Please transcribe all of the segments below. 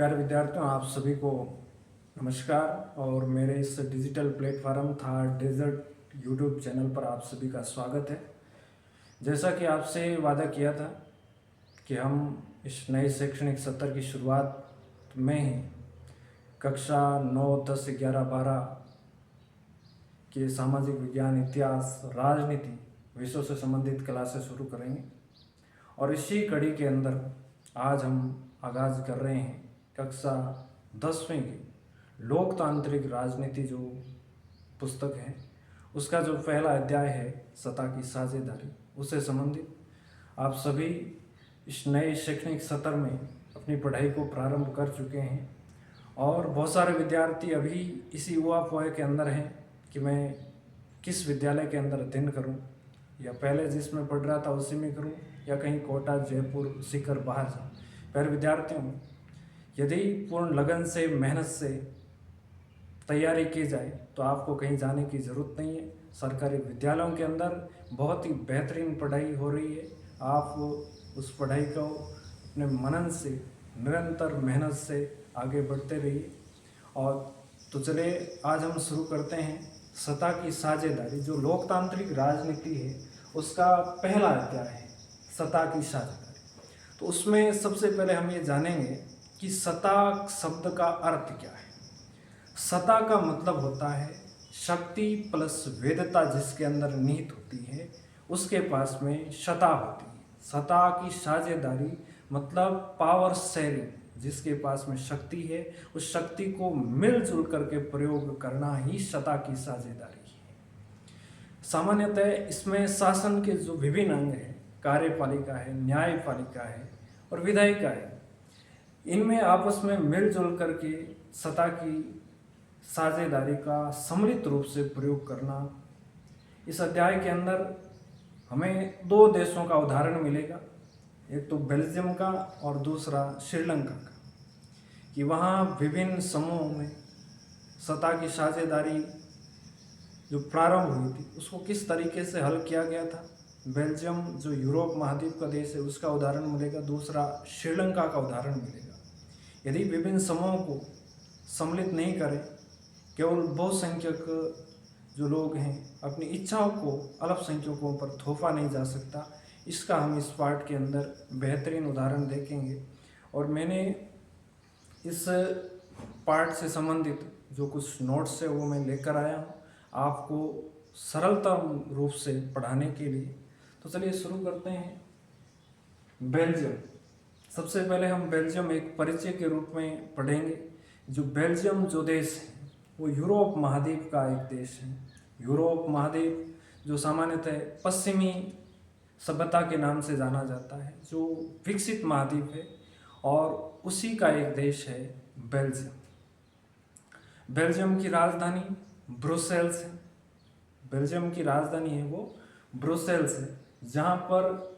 प्यारे विद्यार्थियों, आप सभी को नमस्कार। और मेरे इस डिजिटल प्लेटफॉर्म था डेजर्ट यूट्यूब चैनल पर आप सभी का स्वागत है। जैसा कि आपसे वादा किया था कि हम इस नए शैक्षणिक सत्र की शुरुआत में ही कक्षा 9, 10, 11, 12 के सामाजिक विज्ञान, इतिहास, राजनीति विषयों से संबंधित क्लासेस शुरू करेंगे। और इसी कड़ी के अंदर आज हम आगाज़ कर रहे हैं कक्षा 10वीं की लोकतांत्रिक राजनीति जो पुस्तक है, उसका जो पहला अध्याय है सत्ता की साझेदारी, उससे संबंधित आप सभी इस नए शैक्षणिक सत्र में अपनी पढ़ाई को प्रारंभ कर चुके हैं। और बहुत सारे विद्यार्थी अभी इसी ऊहापोह के अंदर हैं कि मैं किस विद्यालय के अंदर अध्ययन करूं, या पहले जिसमें पढ़ रहा था उसी में करूं, या कहीं कोटा, जयपुर सीकर बाहर जाऊं। पर विद्यार्थियों, यदि पूर्ण लगन से, मेहनत से तैयारी की जाए तो आपको कहीं जाने की ज़रूरत नहीं है। सरकारी विद्यालयों के अंदर बहुत ही बेहतरीन पढ़ाई हो रही है। आप उस पढ़ाई को अपने मनन से, निरंतर मेहनत से आगे बढ़ते रहिए। और तो चलिए आज हम शुरू करते हैं सत्ता की साझेदारी, जो लोकतांत्रिक राजनीति है उसका पहला अध्याय है, सत्ता की साझेदारी। तो उसमें सबसे पहले हम ये जानेंगे कि सत्ता शब्द का अर्थ क्या है। सत्ता का मतलब होता है शक्ति प्लस वेदता जिसके अंदर निहित होती है, उसके पास में सत्ता होती है। सत्ता की साझेदारी मतलब पावर शेयरिंग, जिसके पास में शक्ति है उस शक्ति को मिलजुल करके प्रयोग करना ही सत्ता की साझेदारी है। सामान्यतः इसमें शासन के जो विभिन्न अंग हैं, कार्यपालिका है, न्यायपालिका है और विधायिका है, इनमें आपस में मिलजुल करके सत्ता की साझेदारी का सम्मिलित रूप से प्रयोग करना। इस अध्याय के अंदर हमें दो देशों का उदाहरण मिलेगा, एक तो बेल्जियम का और दूसरा श्रीलंका का, कि वहाँ विभिन्न समूहों में सत्ता की साझेदारी जो प्रारंभ हुई थी उसको किस तरीके से हल किया गया था। बेल्जियम जो यूरोप महाद्वीप का देश है उसका उदाहरण मिलेगा, दूसरा श्रीलंका का उदाहरण मिलेगा। यदि विभिन्न समूहों को सम्मिलित नहीं करें, केवल बहुसंख्यक जो लोग हैं अपनी इच्छाओं को अल्पसंख्यकों पर थोपा नहीं जा सकता। इसका हम इस पाठ के अंदर बेहतरीन उदाहरण देखेंगे। और मैंने इस पाठ से संबंधित जो कुछ नोट्स है वो मैं लेकर आया हूँ आपको सरलता रूप से पढ़ाने के लिए। तो चलिए शुरू करते हैं। बेल्जियम, सबसे पहले हम बेल्जियम एक परिचय के रूप में पढ़ेंगे। जो बेल्जियम जो देश है वो यूरोप महाद्वीप का एक देश है। यूरोप महाद्वीप जो सामान्यतः पश्चिमी सभ्यता के नाम से जाना जाता है, जो विकसित महाद्वीप है, और उसी का एक देश है बेल्जियम। बेल्जियम की राजधानी ब्रुसेल्स है। बेल्जियम की राजधानी है वो ब्रुसेल्स है, जहाँ पर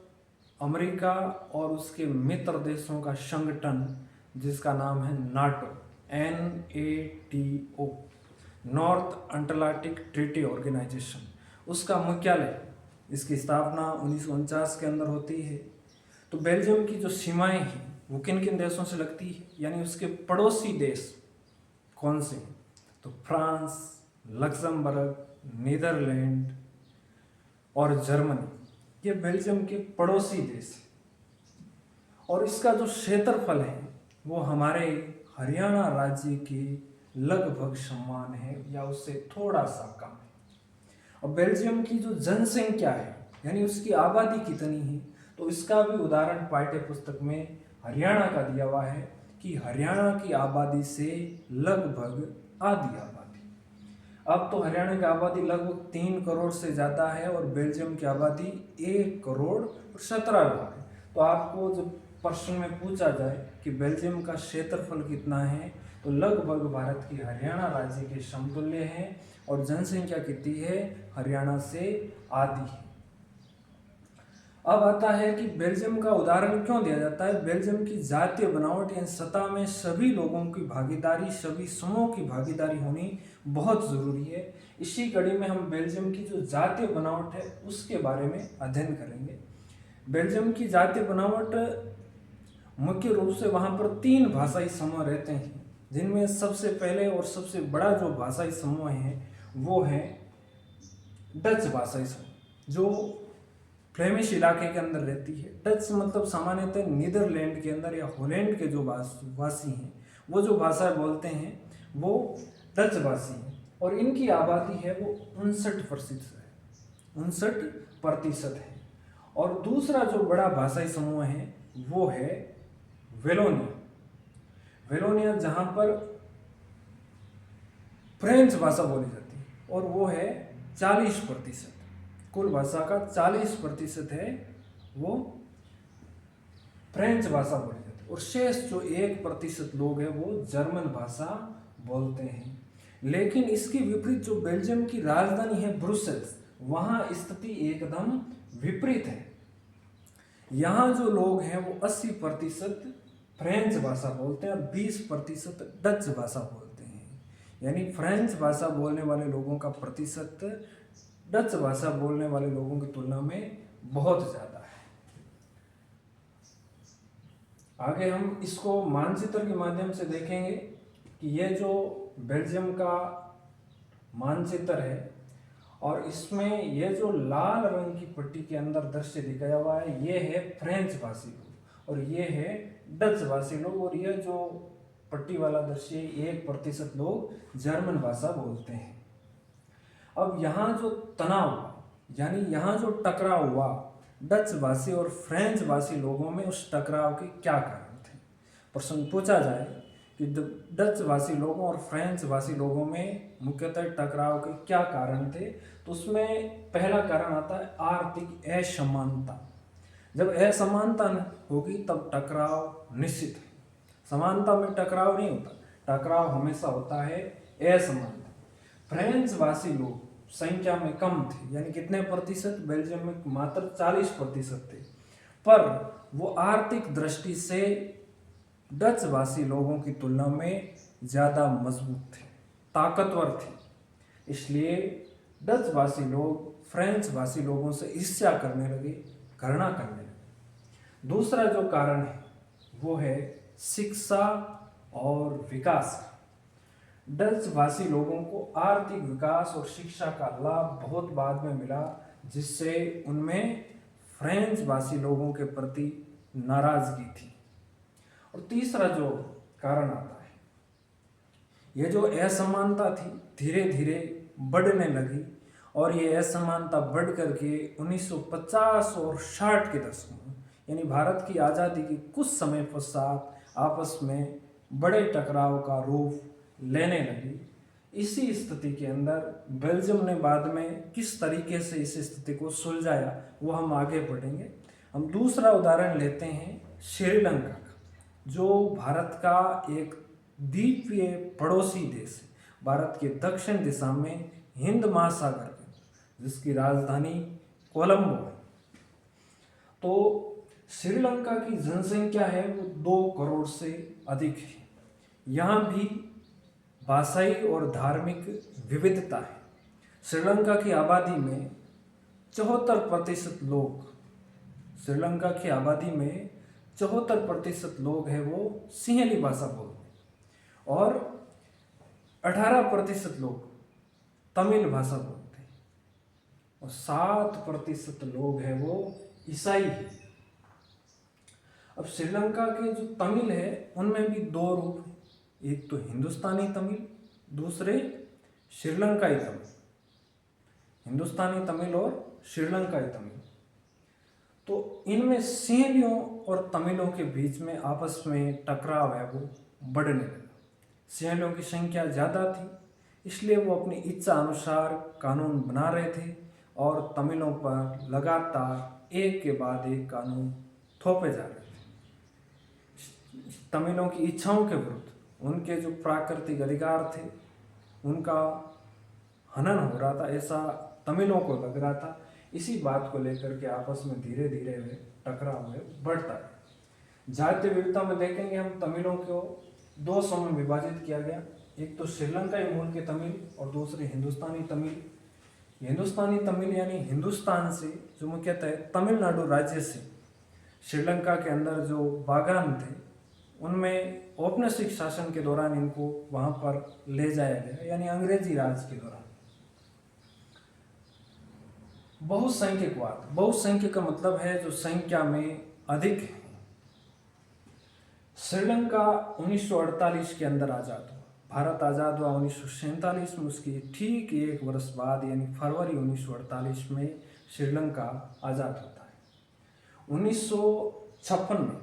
अमेरिका और उसके मित्र देशों का संगठन जिसका नाम है NATO, NATO, North Atlantic Treaty Organisation, उसका मुख्यालय, इसकी स्थापना 1949 के अंदर होती है। तो बेल्जियम की जो सीमाएं हैं वो किन किन देशों से लगती है, यानी उसके पड़ोसी देश कौन से हैं, तो फ्रांस, लक्समबर्ग, नीदरलैंड और जर्मनी, ये बेल्जियम के पड़ोसी देश। और इसका जो क्षेत्रफल है वो हमारे हरियाणा राज्य के लगभग समान है या उससे थोड़ा सा कम है। और बेल्जियम की जो जनसंख्या है यानी उसकी आबादी कितनी है, तो इसका भी उदाहरण पाठ्य पुस्तक में हरियाणा का दिया हुआ है कि हरियाणा की आबादी से लगभग आधी आबादी। अब तो हरियाणा की आबादी लगभग 3 करोड़ से ज़्यादा है और बेल्जियम की आबादी 1 करोड़ और 17 लाख है। तो आपको जब प्रश्न में पूछा जाए कि बेल्जियम का क्षेत्रफल कितना है, तो लगभग भारत की हरियाणा राज्य के समतुल्य है और जनसंख्या कितनी है, हरियाणा से आधी है। अब आता है कि बेल्जियम का उदाहरण क्यों दिया जाता है। बेल्जियम की जातीय बनावट यानी सत्ता में सभी लोगों की भागीदारी, सभी समूहों की भागीदारी होनी बहुत ज़रूरी है। इसी कड़ी में हम बेल्जियम की जो जातीय बनावट है उसके बारे में अध्ययन करेंगे। बेल्जियम की जातीय बनावट मुख्य रूप से वहाँ पर 3 भाषाई समूह रहते हैं, जिनमें सबसे पहले और सबसे बड़ा जो भाषाई समूह है वो है डच भाषाई समूह, जो फ्लेमिश इलाके के अंदर रहती है। डच मतलब सामान्यतः नीदरलैंड के अंदर या हॉलैंड के जो वासी हैं वो जो भाषा बोलते हैं वो डच भाषी हैं, और इनकी आबादी है वो 59% है। और दूसरा जो बड़ा भाषाई समूह है वो है वेलोनिया, जहाँ पर फ्रेंच भाषा बोली जाती है, और वो है 40%। कुल भाषा का 40% है वो फ्रेंच भाषा बोली जाती है, और शेष जो 1% लोग हैं वो जर्मन भाषा बोलते हैं। लेकिन इसके विपरीत जो बेल्जियम की राजधानी है ब्रुसेल्स, वहाँ स्थिति एकदम विपरीत है। यहाँ जो लोग हैं वो 80% फ्रेंच भाषा बोलते हैं और 20% डच भाषा बोलते हैं। यानी फ्रेंच भाषा बोलने वाले लोगों का प्रतिशत डच भाषा बोलने वाले लोगों की तुलना में बहुत ज़्यादा है। आगे हम इसको मानचित्र के माध्यम से देखेंगे कि ये जो बेल्जियम का मानचित्र है, और इसमें ये जो लाल रंग की पट्टी के अंदर दृश्य दिखाया हुआ है ये है फ्रेंच भाषी लोग, और ये है डच भाषी लोग, और ये जो पट्टी वाला दृश्य 1% लोग जर्मन भाषा बोलते हैं। अब यहाँ जो तनाव हुआ, यानी यहाँ जो टकराव हुआ डच भाषी और फ्रेंच भाषी लोगों में, उस टकराव के क्या कारण थे। प्रश्न पूछा जाए कि डच भाषी लोगों और फ्रेंच भाषी लोगों में मुख्यतः टकराव के क्या कारण थे, तो उसमें पहला कारण आता है आर्थिक असमानता। जब असमानता होगी तब टकराव निश्चित है। समानता में टकराव नहीं होता, टकराव हमेशा होता है असमानता। फ्रेंच भाषी लोग संख्या में कम थे, यानी कितने प्रतिशत, बेल्जियम में मात्र 40% थे, पर वो आर्थिक दृष्टि से डच भाषी लोगों की तुलना में ज़्यादा मजबूत थे, ताकतवर थे। इसलिए डच भाषी लोग फ्रेंच भाषी लोगों से ईर्ष्या करने लगे, घृणा करने लगे। दूसरा जो कारण है वो है शिक्षा और विकास। डच भाषी लोगों को आर्थिक विकास और शिक्षा का लाभ बहुत बाद में मिला, जिससे उनमें फ्रेंच भाषी लोगों के प्रति नाराजगी थी। और तीसरा जो कारण आता है, ये जो असमानता थी धीरे धीरे बढ़ने लगी, और ये असमानता बढ़ करके 1950 और 60 के दशकों में, यानी भारत की आज़ादी के कुछ समय पश्चात आपस में बड़े टकराव का रूप लेने लगी। इसी स्थिति के अंदर बेल्जियम ने बाद में किस तरीके से इस स्थिति को सुलझाया वो हम आगे बढ़ेंगे। हम दूसरा उदाहरण लेते हैं श्रीलंका का, जो भारत का एक द्वीपीय पड़ोसी देश है, भारत के दक्षिण दिशा में हिंद महासागर के, जिसकी राजधानी कोलंबो है। तो श्रीलंका की जनसंख्या है वो 2 करोड़ से अधिक है। यहाँ भी भाषाई और धार्मिक विविधता है। श्रीलंका की आबादी में 74% लोग, श्रीलंका की आबादी में 74% लोग हैं वो सिंहली भाषा बोलते हैं, और 18% लोग तमिल भाषा बोलते हैं, और 7% लोग हैं वो ईसाई हैं। अब श्रीलंका के जो तमिल है उनमें भी 2 रूप हैं, एक तो हिंदुस्तानी तमिल, दूसरे श्रीलंकाई तमिल। हिंदुस्तानी तमिल और श्रीलंकाई तमिल, तो इनमें सिंहलियों और तमिलों के बीच में आपस में टकराव है वो बढ़ने लगा। सिंहलियों की संख्या ज़्यादा थी, इसलिए वो अपनी इच्छा अनुसार कानून बना रहे थे, और तमिलों पर लगातार एक के बाद एक कानून थोपे जा रहे थे। तमिलों की इच्छाओं के विरुद्ध उनके जो प्राकृतिक अधिकार थे उनका हनन हो रहा था, ऐसा तमिलों को लग रहा था। इसी बात को लेकर के आपस में धीरे धीरे वे टकराव में बढ़ता है। जातीय विविधता में देखेंगे हम, तमिलों को 2 समूह में विभाजित किया गया, एक तो श्रीलंकाई मूल के तमिल और दूसरे हिंदुस्तानी तमिल। हिंदुस्तानी तमिल यानी हिंदुस्तान से, जो मुख्यतः तमिलनाडु राज्य से श्रीलंका के अंदर जो बागान थे उनमें औपनिवेशिक शासन के दौरान इनको वहाँ पर ले जाया गया, यानी अंग्रेजी राज के दौरान। बहुसंख्यकवाद, बहुसंख्यक का मतलब है जो संख्या में अधिक है। श्रीलंका 1948 के अंदर आज़ाद हुआ। भारत आज़ाद हुआ 1947 में, उसकी ठीक एक वर्ष बाद यानी फरवरी 1948 में श्रीलंका आज़ाद होता है। 1956 में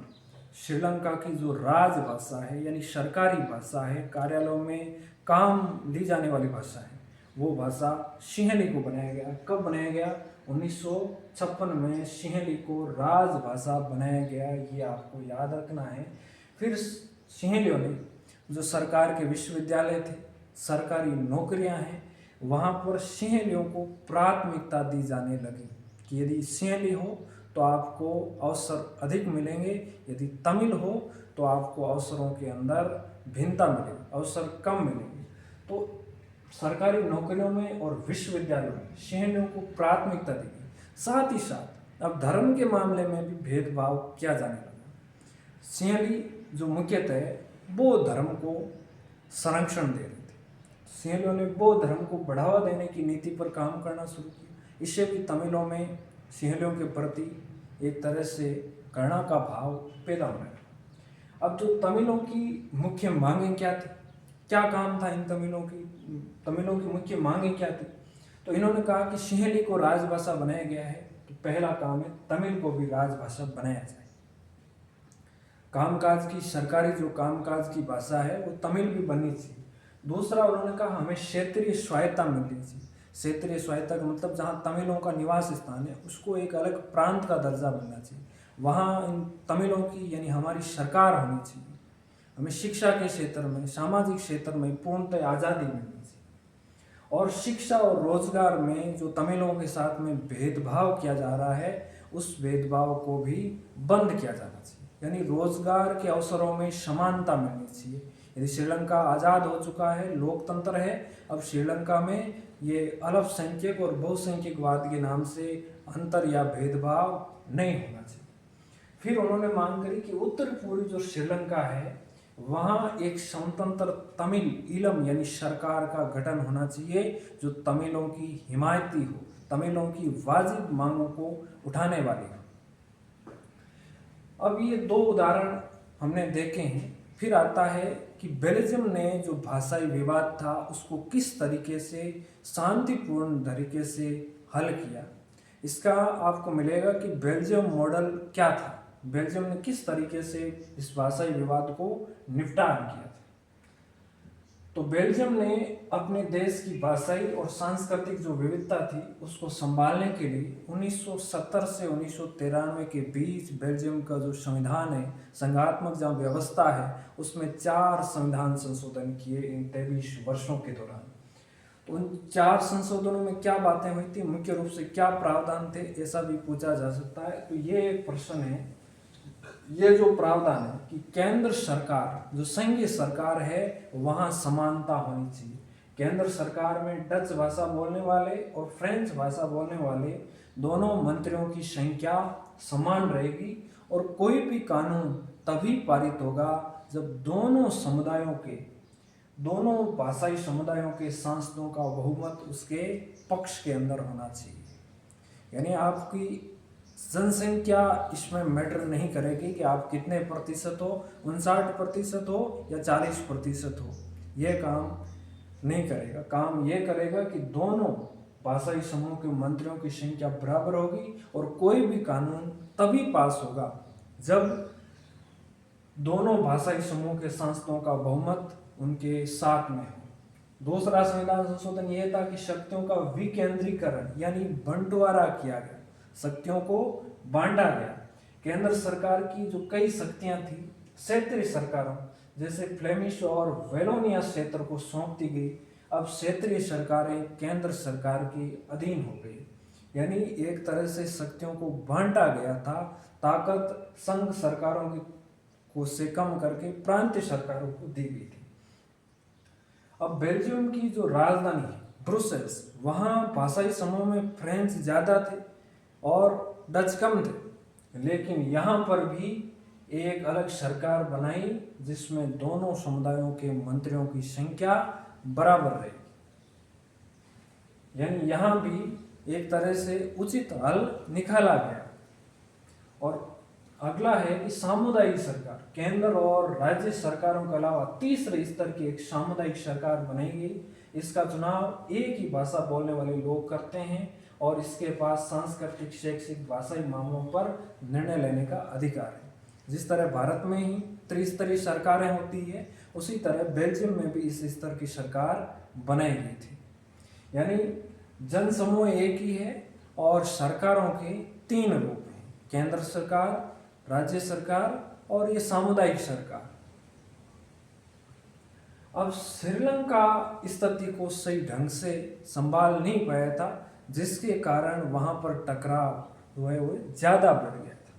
श्रीलंका की जो राजभाषा है यानी सरकारी भाषा है, कार्यालयों में काम ली जाने वाली भाषा है, वो भाषा सिंहली को बनाया गया। कब बनाया गया? 1956 में सिंहली को राजभाषा बनाया गया, ये आपको याद रखना है। फिर सिंहलियों ने जो सरकार के विश्वविद्यालय थे, सरकारी नौकरियां हैं, वहाँ पर सिंहलियों को प्राथमिकता दी जाने लगी कि यदि सिंहली हो तो आपको अवसर अधिक मिलेंगे, यदि तमिल हो तो आपको अवसरों के अंदर भिन्नता मिलेगी, अवसर कम मिलेंगे। तो सरकारी नौकरियों में और विश्वविद्यालयों में सिंहलियों को प्राथमिकता दी गई। साथ ही साथ अब धर्म के मामले में भी भेदभाव किया जाने लगा। सिंहली जो मुख्यतः बौद्ध धर्म को संरक्षण दे रहे थे, सिंहलियों ने बौद्ध धर्म को बढ़ावा देने की नीति पर काम करना शुरू किया। इससे भी तमिलों में सिंहलियों के प्रति एक तरह से घृणा का भाव पैदा होने लगा। अब जो तमिलों की मुख्य मांगें क्या थी, क्या काम था इन तमिलों की मुख्य मांगें क्या थी? तो इन्होंने कहा कि सिंहली को राजभाषा बनाया गया है, तो पहला काम है तमिल को भी राजभाषा बनाया जाए। कामकाज की सरकारी जो कामकाज की भाषा है वो तमिल भी बननी चाहिए। दूसरा उन्होंने कहा हमें क्षेत्रीय स्वायत्ता मिलनी चाहिए। क्षेत्रीय स्वायत्ता का मतलब जहाँ तमिलों का निवास स्थान है उसको एक अलग प्रांत का दर्जा मिलना चाहिए, वहाँ इन तमिलों की यानी हमारी सरकार होनी चाहिए। हमें शिक्षा के क्षेत्र में, सामाजिक क्षेत्र में पूर्णतः आज़ादी मिलनी चाहिए। और शिक्षा और रोजगार में जो तमिलों के साथ में भेदभाव किया जा रहा है उस भेदभाव को भी बंद किया जाना चाहिए, यानी रोजगार के अवसरों में समानता मिलनी चाहिए। यदि श्रीलंका आज़ाद हो चुका है, लोकतंत्र है, अब श्रीलंका में ये अल्पसंख्यक और बहुसंख्यकवाद के नाम से अंतर या भेदभाव नहीं होना चाहिए। फिर उन्होंने मांग करी कि उत्तर पूर्वी जो श्रीलंका है वहाँ एक स्वतंत्र तमिल ईलम यानी सरकार का गठन होना चाहिए जो तमिलों की हिमायती हो, तमिलों की वाजिब मांगों को उठाने वाली हो। अब ये दो उदाहरण हमने देखे हैं। फिर आता है कि बेल्जियम ने जो भाषाई विवाद था उसको किस तरीके से शांतिपूर्ण तरीके से हल किया। इसका आपको मिलेगा कि बेल्जियम मॉडल क्या था, बेल्जियम ने किस तरीके से इस भाषाई विवाद को निपटान किया था। तो बेल्जियम ने अपने देश की भाषाई और सांस्कृतिक जो विविधता थी उसको संभालने के लिए 1970 से 1993 के बीच बेल्जियम का जो संविधान है, संघात्मक जहाँ व्यवस्था है, उसमें 4 संविधान संशोधन किए इन 23 वर्षों के दौरान। तो उन 4 संशोधनों में क्या बातें हुई थी, मुख्य रूप से क्या प्रावधान थे, ऐसा भी पूछा जा सकता है। तो ये एक प्रश्न है। ये जो प्रावधान है कि केंद्र सरकार जो संघीय सरकार है वहाँ समानता होनी चाहिए। केंद्र सरकार में डच भाषा बोलने वाले और फ्रेंच भाषा बोलने वाले दोनों मंत्रियों की संख्या समान रहेगी और कोई भी कानून तभी पारित होगा जब दोनों समुदायों के, दोनों भाषाई समुदायों के सांसदों का बहुमत उसके पक्ष के अंदर होना चाहिए। यानी आपकी जनसंख्या इसमें मैटर नहीं करेगी कि आप कितने प्रतिशत हो, 59% हो या 40% हो, यह काम नहीं करेगा। काम ये करेगा कि दोनों भाषाई समूह के मंत्रियों की संख्या बराबर होगी और कोई भी कानून तभी पास होगा जब दोनों भाषाई समूह के सांसदों का बहुमत उनके साथ में हो। दूसरा संविधान संशोधन यह था कि शक्तियों का विकेंद्रीकरण यानी बंटवारा किया गया, शक्तियों को बांटा गया। केंद्र सरकार की जो कई शक्तियां थी क्षेत्रीय सरकारों जैसे फ्लेमिश और वेलोनिया क्षेत्र को सौंप दी गई। अब क्षेत्रीय सरकारें केंद्र सरकार के अधीन हो गई, यानी एक तरह से शक्तियों को बांटा गया था। ताकत संघ सरकारों को से कम करके प्रांतीय सरकारों को दी गई थी। अब बेल्जियम की जो राजधानी है ब्रुसेल्स, वहाँ भाषाई समूह में फ्रेंच ज़्यादा थे और डच कम थे। लेकिन यहाँ पर भी एक अलग सरकार बनाई जिसमें दोनों समुदायों के मंत्रियों की संख्या बराबर रहेगी। यानी यहाँ भी एक तरह से उचित हल निकाला गया। और अगला है कि सामुदायिक सरकार, केंद्र और राज्य सरकारों के अलावा तीसरे स्तर की एक सामुदायिक सरकार बनेगी। इसका चुनाव एक ही भाषा बोलने वाले लोग करते हैं और इसके पास सांस्कृतिक, शैक्षिक, भाषाई मामलों पर निर्णय लेने का अधिकार है। जिस तरह भारत में ही त्रिस्तरीय सरकारें होती है, उसी तरह बेल्जियम में भी इस स्तर की सरकार बनाई गई थी। यानी जनसमूह एक ही है और सरकारों के 3 रूप हैं: केंद्र सरकार, राज्य सरकार और ये सामुदायिक सरकार। अब श्रीलंका स्थिति को सही ढंग से संभाल नहीं पाया था, जिसके कारण वहां पर टकराव हुए ज्यादा बढ़ गया था।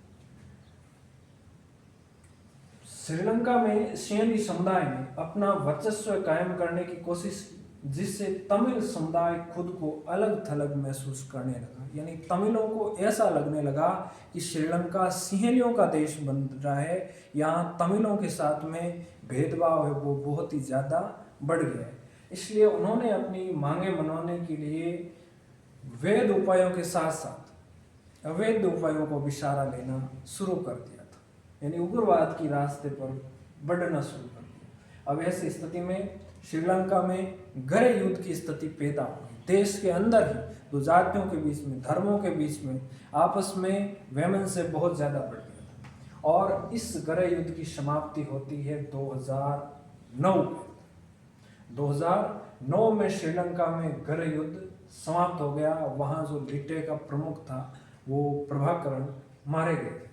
श्रीलंका में सिंहली समुदाय ने अपना वर्चस्व कायम करने की कोशिश की, जिससे तमिल समुदाय खुद को अलग थलग महसूस करने लगा। यानी तमिलों को ऐसा लगने लगा कि श्रीलंका सिंहलियों का देश बन रहा है, यहाँ तमिलों के साथ में भेदभाव है वो बहुत ही ज़्यादा बढ़ गया है। इसलिए उन्होंने अपनी मांगे मनवाने के लिए वैध उपायों के साथ साथ अवैध उपायों को भी सहारा लेना शुरू कर दिया था। यानी उग्रवाद की रास्ते पर बढ़ना शुरू कर दिया। अब ऐसी स्थिति में श्रीलंका में गृह युद्ध की स्थिति पैदा हुई। देश के अंदर ही दो जातियों के बीच में, धर्मों के बीच में आपस में वैमनस्य बहुत ज़्यादा बढ़ गया था। और इस गृह युद्ध की समाप्ति होती है 2009 में। 2009 में श्रीलंका में गृह युद्ध समाप्त हो गया। वहाँ जो लिटे का प्रमुख था वो प्रभाकरण मारे गए थे।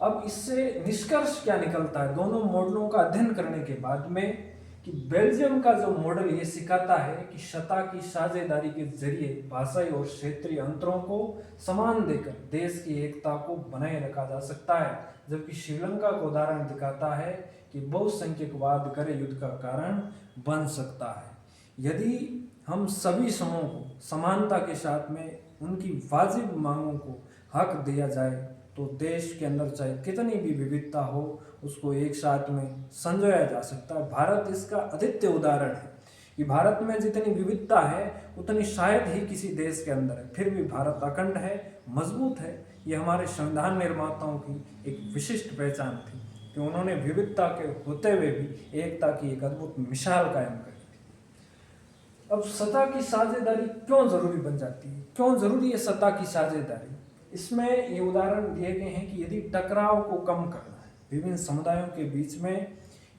अब इससे निष्कर्ष क्या निकलता है दोनों मॉडलों का अध्ययन करने के बाद में, कि बेल्जियम का जो मॉडल ये सिखाता है कि सत्ता की साझेदारी के जरिए भाषाई और क्षेत्रीय अंतरों को समान देकर देश की एकता को बनाए रखा जा सकता है, जबकि श्रीलंका का उदाहरण दिखाता है कि बहुसंख्यकवाद गृह युद्ध का कारण बन सकता है। यदि हम सभी समूहों को समानता के साथ में उनकी वाजिब मांगों को हक दिया जाए तो देश के अंदर चाहे कितनी भी विविधता हो उसको एक साथ में संजोया जा सकता है। भारत इसका अद्वितीय उदाहरण है कि भारत में जितनी विविधता है उतनी शायद ही किसी देश के अंदर है, फिर भी भारत अखंड है, मजबूत है। ये हमारे संविधान निर्माताओं की एक विशिष्ट पहचान थी कि उन्होंने विविधता के होते हुए भी एकता की एक अद्भुत मिसाल कायम करी थी। अब सत्ता की साझेदारी क्यों जरूरी बन जाती है, क्यों जरूरी है सत्ता की साझेदारी? इसमें ये उदाहरण दिए गए हैं कि यदि टकराव को कम करना है विभिन्न समुदायों के बीच में,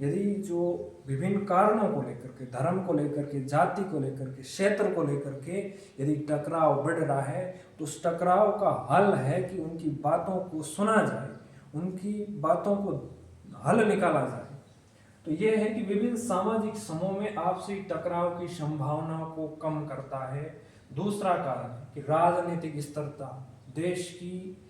यदि जो विभिन्न कारणों को लेकर के, धर्म को लेकर के, जाति को लेकर के, क्षेत्र को लेकर के यदि टकराव बढ़ रहा है तो उस टकराव का हल है कि उनकी बातों को सुना जाए, उनकी बातों को हल निकाला जाए। तो ये है कि विभिन्न सामाजिक समूह में आपसी टकराव की संभावना को कम करता है। दूसरा कारण कि राजनीतिक स्थिरता, देश की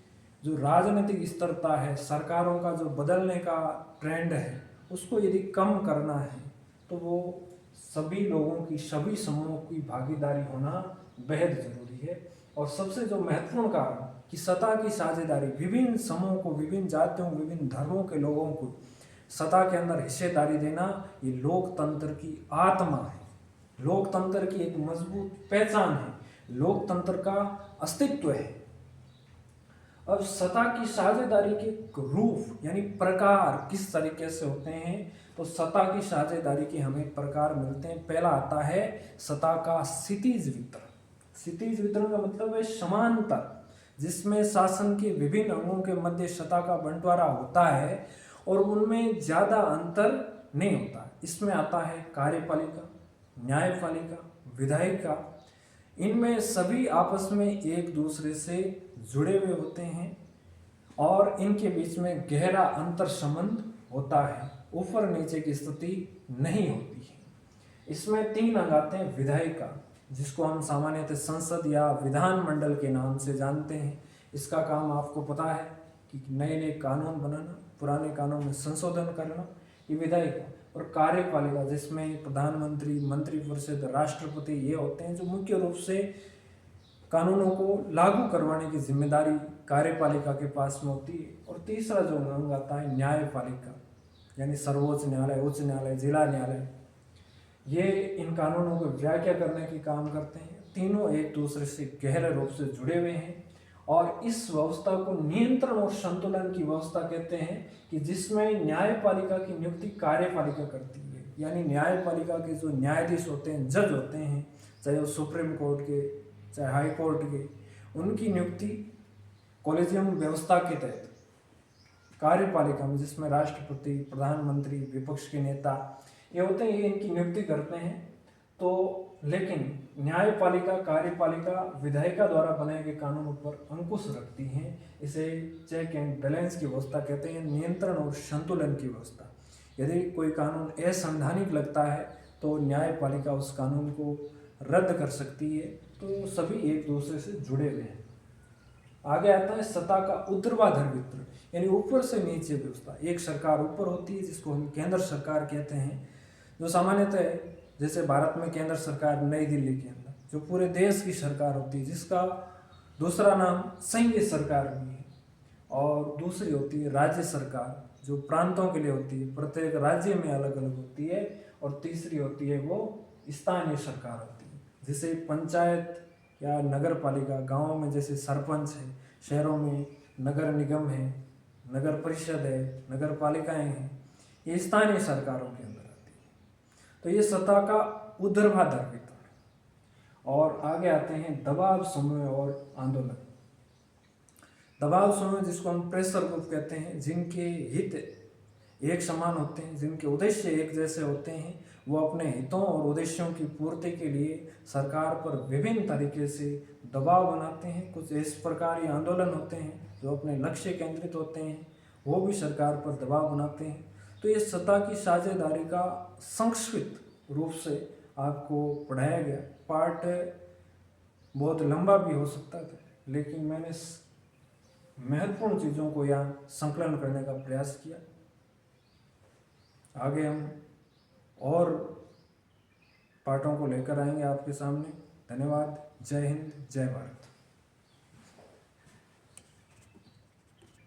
जो राजनीतिक स्थिरता है, सरकारों का जो बदलने का ट्रेंड है, उसको यदि कम करना है तो वो सभी लोगों की, सभी समूहों की भागीदारी होना बेहद जरूरी है। और सबसे जो महत्वपूर्ण कारण कि सत्ता की साझेदारी, विभिन्न समूहों को, विभिन्न जातियों, विभिन्न धर्मों के लोगों को सत्ता के अंदर हिस्सेदारी देना, ये लोकतंत्र की आत्मा है, लोकतंत्र की एक मजबूत पहचान है, लोकतंत्र का अस्तित्व है। अब सत्ता की साझेदारी के रूप यानी प्रकार किस तरीके से होते हैं, तो सत्ता की साझेदारी के हमें प्रकार मिलते हैं। पहला आता है सत्ता का क्षितिज वितरण। क्षितिज वितरण का मतलब है समांतर, जिसमें शासन के विभिन्न अंगों के मध्य सत्ता का बंटवारा होता है और उनमें ज्यादा अंतर नहीं होता। इसमें आता है कार्यपालिका, न्यायपालिका, विधायिका। इनमें सभी आपस में एक दूसरे से जुड़े हुए होते हैं और इनके बीच में गहरा अंतर संबंध होता है, ऊपर नीचे की स्थिति नहीं होती है। इसमें 3 अंग आते हैं। विधायिका, जिसको हम सामान्यतः संसद या विधानमंडल के नाम से जानते हैं। इसका काम आपको पता है कि नए नए कानून बनाना, पुराने कानून में संशोधन करना, ये विधायिका। और कार्यपालिका, जिसमें प्रधानमंत्री, मंत्रिपरिषद, राष्ट्रपति ये होते हैं जो मुख्य रूप से कानूनों को लागू करवाने की जिम्मेदारी कार्यपालिका के पास में होती है। और तीसरा जो अंग आता है न्यायपालिका, यानी सर्वोच्च न्यायालय, उच्च न्यायालय, जिला न्यायालय, ये इन कानूनों को व्याख्या करने की काम करते हैं। तीनों एक दूसरे से गहरे रूप से जुड़े हुए हैं और इस व्यवस्था को नियंत्रण और संतुलन की व्यवस्था कहते हैं, कि जिसमें न्यायपालिका की नियुक्ति कार्यपालिका करती है। यानी न्यायपालिका के जो न्यायाधीश होते हैं, जज होते हैं, चाहे वो सुप्रीम कोर्ट के चाहे हाई कोर्ट के, उनकी नियुक्ति कॉलेजियम व्यवस्था के तहत कार्यपालिका में, जिसमें राष्ट्रपति, प्रधानमंत्री, विपक्ष के नेता ये होते हैं, ये इनकी नियुक्ति करते हैं। तो लेकिन न्यायपालिका, कार्यपालिका विधायिका द्वारा बनाए गए कानूनों पर अंकुश रखती हैं। इसे चेक एंड बैलेंस की व्यवस्था कहते हैं, नियंत्रण और संतुलन की व्यवस्था। यदि कोई कानून असंवैधानिक लगता है तो न्यायपालिका उस कानून को रद्द कर सकती है। तो सभी एक दूसरे से जुड़े हुए हैं। आगे आता है सत्ता का ऊर्ध्वाधर वितरण, यानी ऊपर से नीचे व्यवस्था। एक सरकार ऊपर होती है जिसको हम केंद्र सरकार कहते हैं, जो सामान्यतः जैसे भारत में केंद्र सरकार नई दिल्ली के अंदर जो पूरे देश की सरकार होती है, जिसका दूसरा नाम संघीय सरकार भी है। और दूसरी होती है राज्य सरकार, जो प्रांतों के लिए होती है, प्रत्येक राज्य में अलग अलग होती है। और तीसरी होती है वो स्थानीय सरकार होती है, जिसे पंचायत या नगर पालिका, गाँव में जैसे सरपंच है, शहरों में नगर निगम है, नगर परिषद है, नगर पालिकाएँ हैं, ये स्थानीय सरकारों के अंदर आती है। तो ये सत्ता का ऊर्ध्वाधर वितरण। और आगे आते हैं दबाव समूह और आंदोलन। दबाव समूह जिसको हम प्रेशर ग्रुप कहते हैं, जिनके हित एक समान होते हैं, जिनके उद्देश्य एक जैसे होते हैं, वो अपने हितों और उद्देश्यों की पूर्ति के लिए सरकार पर विभिन्न तरीके से दबाव बनाते हैं। कुछ इस प्रकार ये आंदोलन होते हैं जो अपने लक्ष्य केंद्रित होते हैं, वो भी सरकार पर दबाव बनाते हैं। तो ये सत्ता की साझेदारी का संक्षिप्त रूप से आपको पढ़ाया गया। पार्ट बहुत लंबा भी हो सकता था, लेकिन मैंने महत्वपूर्ण चीज़ों को यहाँ संकलन करने का प्रयास किया। आगे हम और पाठों को लेकर आएंगे आपके सामने। धन्यवाद। जय हिंद, जय भारत।